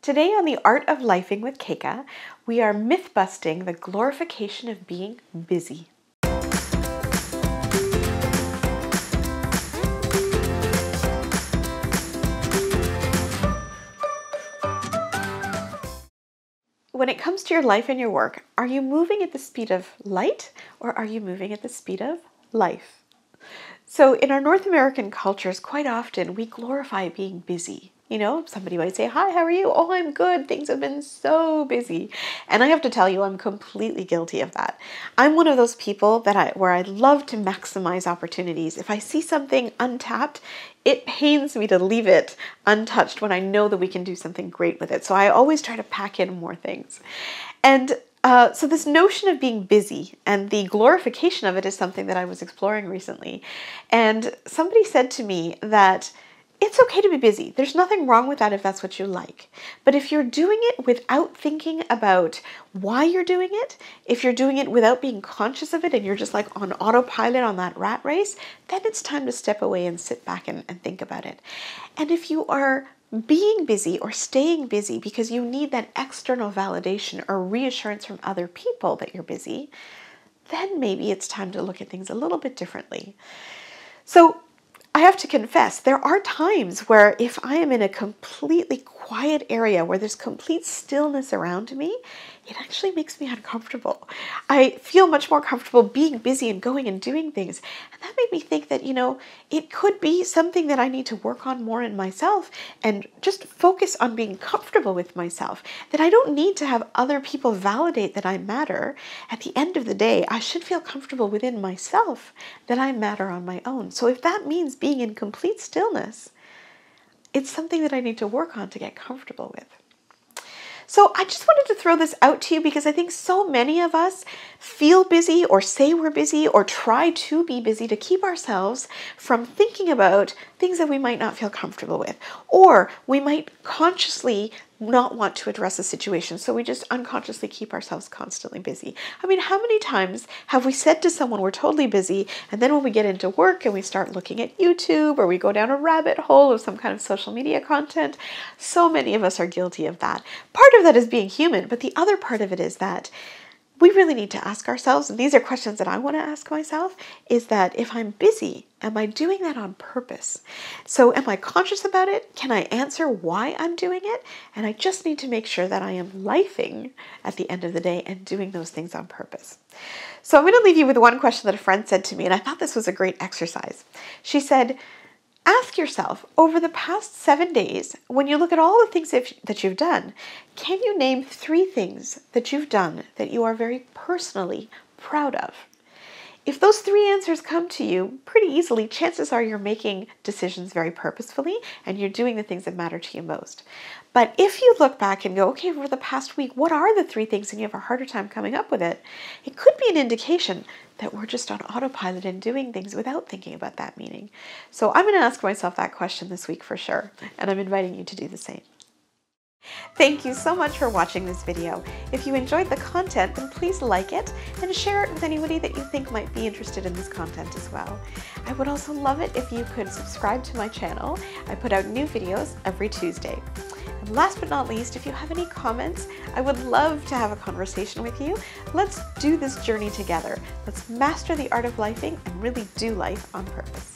Today on The Art of Lifing with Keka, we are myth-busting the glorification of being busy. When it comes to your life and your work, are you moving at the speed of light or are you moving at the speed of life? So in our North American cultures, quite often we glorify being busy. You know, somebody might say, "Hi, how are you?" "Oh, I'm good. Things have been so busy." And I have to tell you, I'm completely guilty of that. I'm one of those people where I love to maximize opportunities. If I see something untapped, it pains me to leave it untouched when I know that we can do something great with it. So I always try to pack in more things. And so this notion of being busy and the glorification of it is something that I was exploring recently. And somebody said to me that it's okay to be busy. There's nothing wrong with that if that's what you like. But if you're doing it without thinking about why you're doing it, if you're doing it without being conscious of it and you're just like on autopilot on that rat race, then it's time to step away and sit back and think about it. And if you are being busy or staying busy because you need that external validation or reassurance from other people that you're busy, then maybe it's time to look at things a little bit differently. So I have to confess, there are times where if I am in a completely quiet area where there's complete stillness around me, it actually makes me uncomfortable. I feel much more comfortable being busy and going and doing things. And that made me think that, it could be something that I need to work on more in myself and just focus on being comfortable with myself. That I don't need to have other people validate that I matter. At the end of the day, I should feel comfortable within myself that I matter on my own. So if that means being in complete stillness, it's something that I need to work on to get comfortable with. So I just wanted to throw this out to you because I think so many of us feel busy or say we're busy or try to be busy to keep ourselves from thinking about things that we might not feel comfortable with, or we might consciously not want to address a situation, so we just unconsciously keep ourselves constantly busy. I mean, how many times have we said to someone we're totally busy, and then when we get into work and we start looking at YouTube or we go down a rabbit hole of some kind of social media content, so many of us are guilty of that. Part of that is being human, but the other part of it is that we really need to ask ourselves, and these are questions that I want to ask myself, is that if I'm busy, am I doing that on purpose? So am I conscious about it? Can I answer why I'm doing it? And I just need to make sure that I am lifing at the end of the day and doing those things on purpose. So I'm going to leave you with one question that a friend said to me, and I thought this was a great exercise. She said, ask yourself, over the past 7 days, when you look at all the things that you've done, can you name 3 things that you've done that you are very personally proud of? If those 3 answers come to you pretty easily, chances are you're making decisions very purposefully and you're doing the things that matter to you most. But if you look back and go, okay, over the past week, what are the 3 things, and you have a harder time coming up with it, it could be an indication that we're just on autopilot and doing things without thinking about that meaning. So I'm going to ask myself that question this week for sure, and I'm inviting you to do the same. Thank you so much for watching this video. If you enjoyed the content, then please like it and share it with anybody that you think might be interested in this content as well. I would also love it if you could subscribe to my channel. I put out new videos every Tuesday. And last but not least, if you have any comments, I would love to have a conversation with you. Let's do this journey together. Let's master the art of lifing and really do life on purpose.